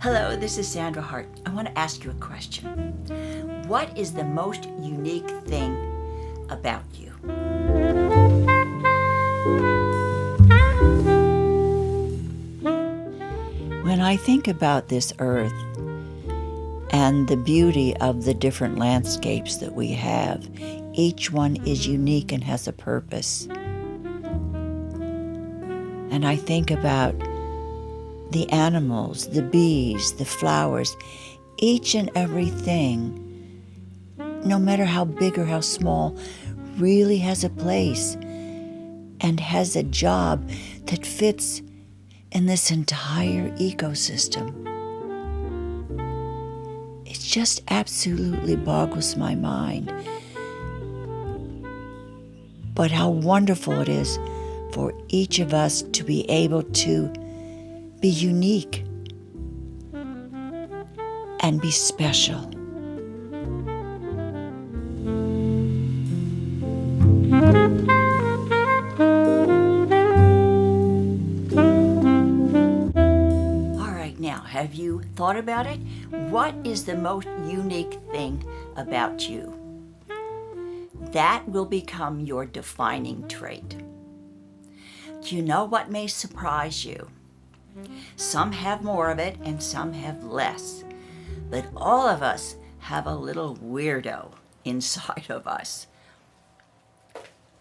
Hello, this is Sandra Hart. I want to ask you a question. What is the most unique thing about you? When I think about this earth and the beauty of the different landscapes that we have, each one is unique and has a purpose. And I think about the animals, the bees, the flowers, each and everything, no matter how big or how small, really has a place and has a job that fits in this entire ecosystem. It just absolutely boggles my mind. But how wonderful it is for each of us to be able to be unique and be special. All right, now, have you thought about it? What is the most unique thing about you? That will become your defining trait. Do you know what may surprise you? Some have more of it and some have less. But all of us have a little weirdo inside of us.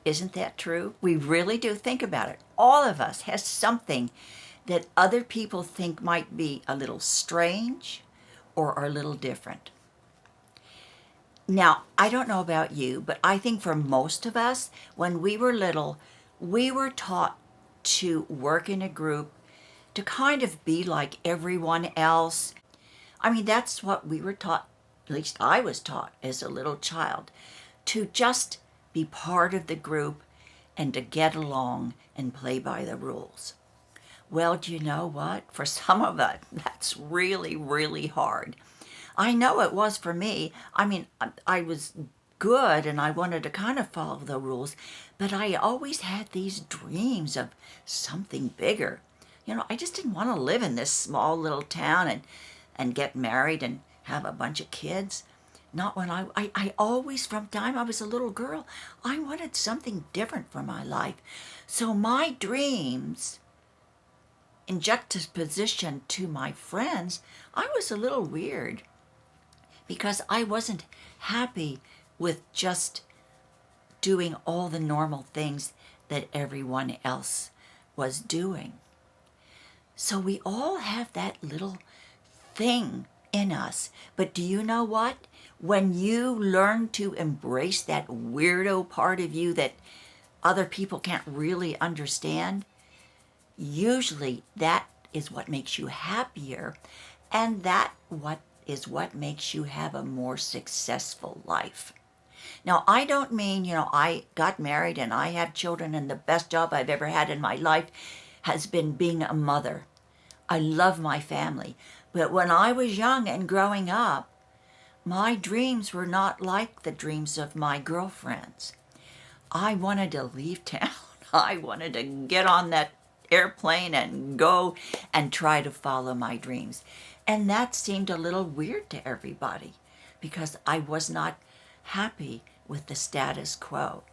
Isn't that true? We really do. Think about it. All of us has something that other people think might be a little strange or a little different. Now, I don't know about you, but I think for most of us, when we were little, we were taught to work in a group, to kind of be like everyone else. I mean, that's what we were taught, at least I was taught as a little child, to just be part of the group and to get along and play by the rules. Well, do you know what? For some of us, that's really, really hard. I know it was for me. I mean, I was good and I wanted to kind of follow the rules, but I always had these dreams of something bigger. I just didn't want to live in this small little town and get married and have a bunch of kids. Not when I always, from time I was a little girl, I wanted something different for my life. So my dreams, in juxtaposition to my friends, I was a little weird because I wasn't happy with just doing all the normal things that everyone else was doing. So we all have that little thing in us. But do you know what? When you learn to embrace that weirdo part of you that other people can't really understand, usually that is what makes you happier, and that is what makes you have a more successful life. Now, I don't mean, I got married and I have children and the best job I've ever had in my life has been being a mother. I love my family. But when I was young and growing up, my dreams were not like the dreams of my girlfriends. I wanted to leave town. I wanted to get on that airplane and go and try to follow my dreams. And that seemed a little weird to everybody because I was not happy with the status quo.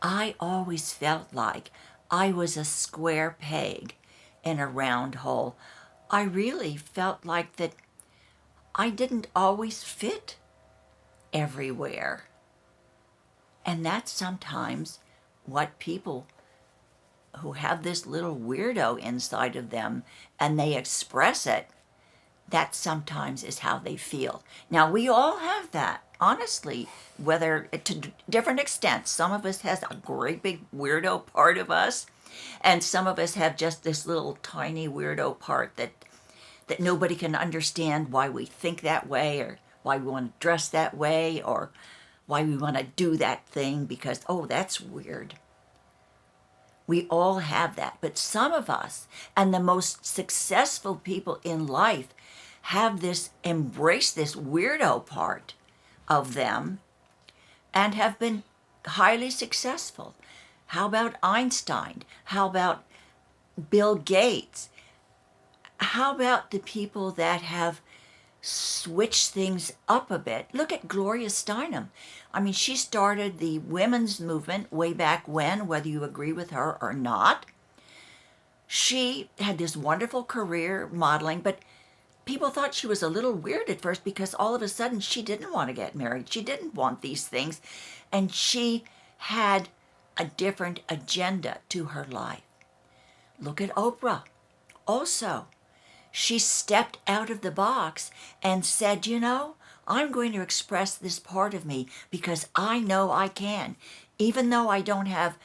I always felt like I was a square peg in a round hole. I really felt like that I didn't always fit everywhere. And that's sometimes what people who have this little weirdo inside of them and they express it, that sometimes is how they feel. Now, we all have that, honestly, whether to different extents. Some of us has a great big weirdo part of us, and some of us have just this little tiny weirdo part that nobody can understand why we think that way or why we want to dress that way or why we want to do that thing because, oh, that's weird. We all have that. But some of us, and the most successful people in life, have embrace this weirdo part of them and have been highly successful. How about Einstein? How about Bill Gates? how about the people that have switched things up a bit? Look at Gloria Steinem. I mean, she started the women's movement way back when, whether you agree with her or not. She had this wonderful career modeling, but people thought she was a little weird at first because all of a sudden she didn't want to get married. She didn't want these things. And she had a different agenda to her life. Look at Oprah. Also, she stepped out of the box and said, you know, I'm going to express this part of me because I know I can. Even though I don't have,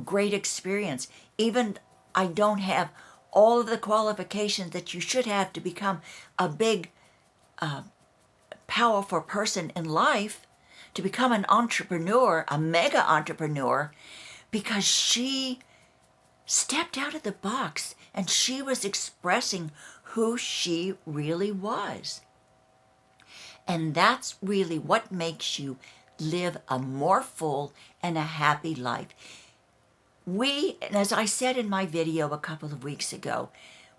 great experience, even I don't have all of the qualifications that you should have to become a big, powerful person in life, to become an entrepreneur, a mega entrepreneur, because she stepped out of the box and she was expressing who she really was. And that's really what makes you live a more full and a happy life. And as I said in my video a couple of weeks ago,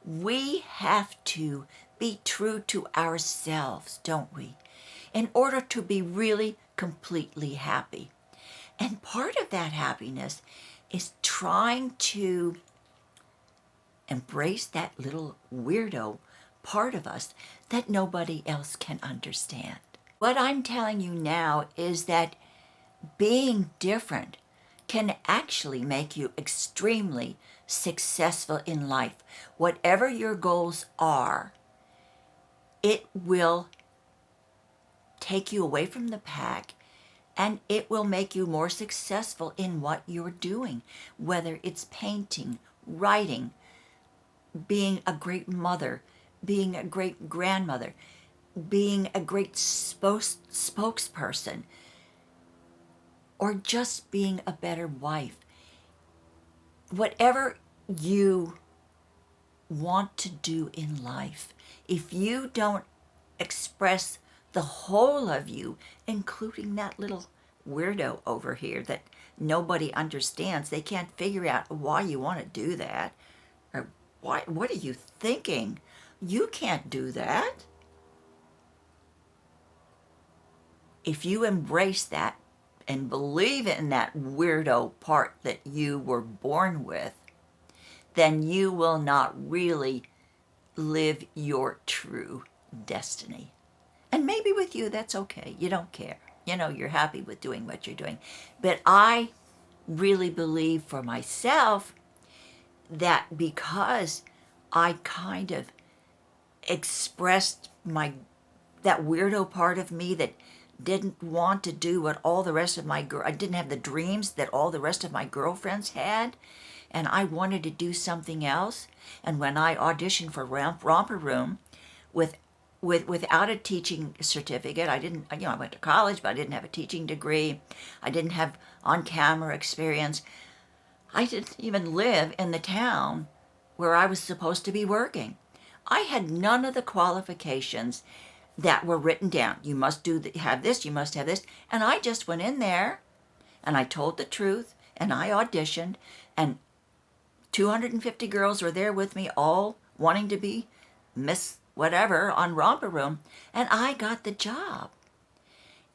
we have to be true to ourselves, don't we? In order to be really completely happy. And part of that happiness is trying to embrace that little weirdo part of us that nobody else can understand. What I'm telling you now is that being different can actually make you extremely successful in life. Whatever your goals are, it will take you away from the pack, and it will make you more successful in what you're doing, whether it's painting, writing, being a great mother, being a great grandmother, being a great spokesperson, or just being a better wife. Whatever you want to do in life, if you don't express the whole of you, including that little weirdo over here that nobody understands, they can't figure out why you want to do that, or what are you thinking? You can't do that. If you embrace that and believe in that weirdo part that you were born with, then you will not really live your true destiny. And maybe with you, that's okay. You don't care. You're happy with doing what you're doing. But I really believe for myself that because I kind of expressed that weirdo part of me that didn't want to do what all the rest of I didn't have the dreams that all the rest of my girlfriends had, and I wanted to do something else. And when I auditioned for Romper Room without a teaching certificate, I went to college, but I didn't have a teaching degree. I didn't have on-camera experience. I didn't even live in the town where I was supposed to be working. I had none of the qualifications that were written down. You must have this, you must have this. And I just went in there and I told the truth and I auditioned, and 250 girls were there with me, all wanting to be Miss whatever on Romper Room, and I got the job.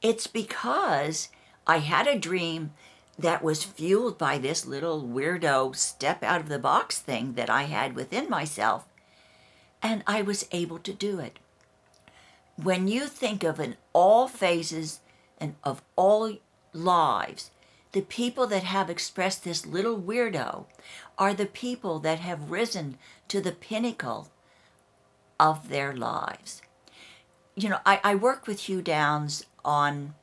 It's because I had a dream that was fueled by this little weirdo step out of the box thing that I had within myself, and I was able to do it. When you think of in all phases and of all lives, the people that have expressed this little weirdo are the people that have risen to the pinnacle of their lives. I worked with Hugh Downs on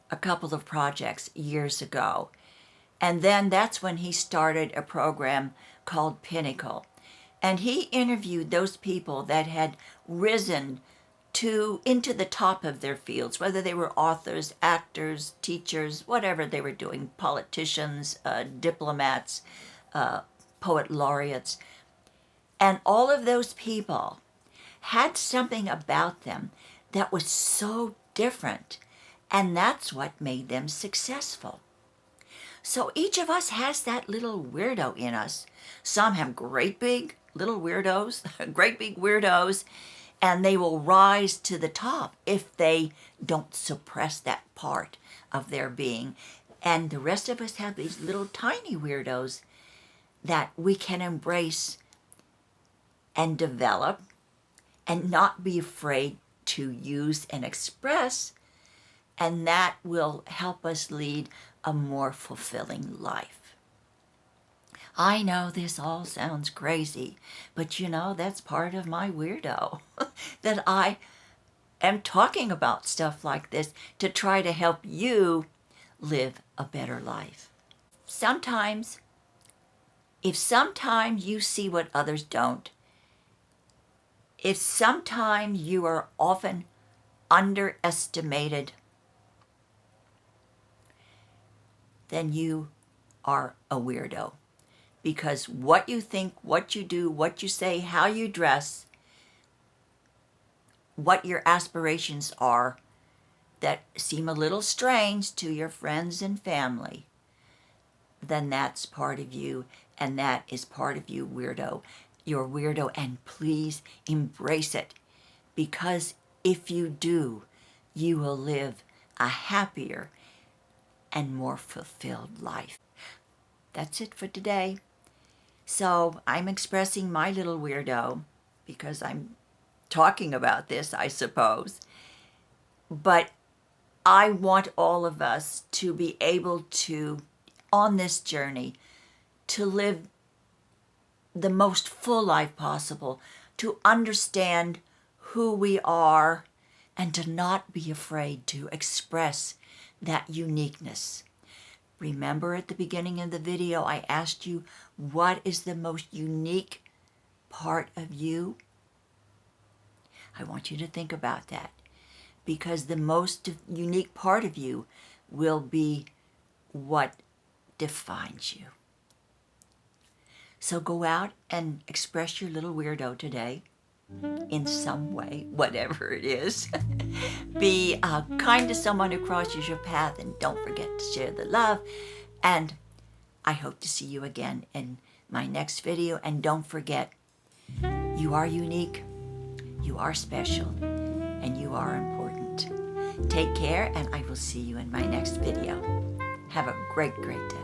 a couple of projects years ago, and then that's when he started a program called Pinnacle. And he interviewed those people that had risen into the top of their fields, whether they were authors, actors, teachers, whatever they were doing, politicians, diplomats, poet laureates. And all of those people had something about them that was so different, and that's what made them successful. So each of us has that little weirdo in us. Some have great big little weirdos, great big weirdos, and they will rise to the top if they don't suppress that part of their being. And the rest of us have these little tiny weirdos that we can embrace and develop and not be afraid to use and express, and that will help us lead a more fulfilling life. I know this all sounds crazy, but that's part of my weirdo, that I am talking about stuff like this to try to help you live a better life. Sometimes, if sometimes you see what others don't, if sometimes you are often underestimated, then you are a weirdo. Because what you think, what you do, what you say, how you dress, what your aspirations are that seem a little strange to your friends and family, then that's part of you, and that is part of you, weirdo. You're weirdo, and please embrace it, because if you do, you will live a happier and more fulfilled life. That's it for today. So I'm expressing my little weirdo because I'm talking about this, I suppose. But I want all of us to be able to, on this journey, to live the most full life possible, to understand who we are, and to not be afraid to express that uniqueness. Remember at the beginning of the video, I asked you, what is the most unique part of you? I want you to think about that, because the most unique part of you will be what defines you. So go out and express your little weirdo today in some way, whatever it is. Be kind to someone who crosses your path, and don't forget to share the love. And I hope to see you again in my next video. And don't forget, you are unique, you are special, and you are important. Take care, and I will see you in my next video. Have a great, great day.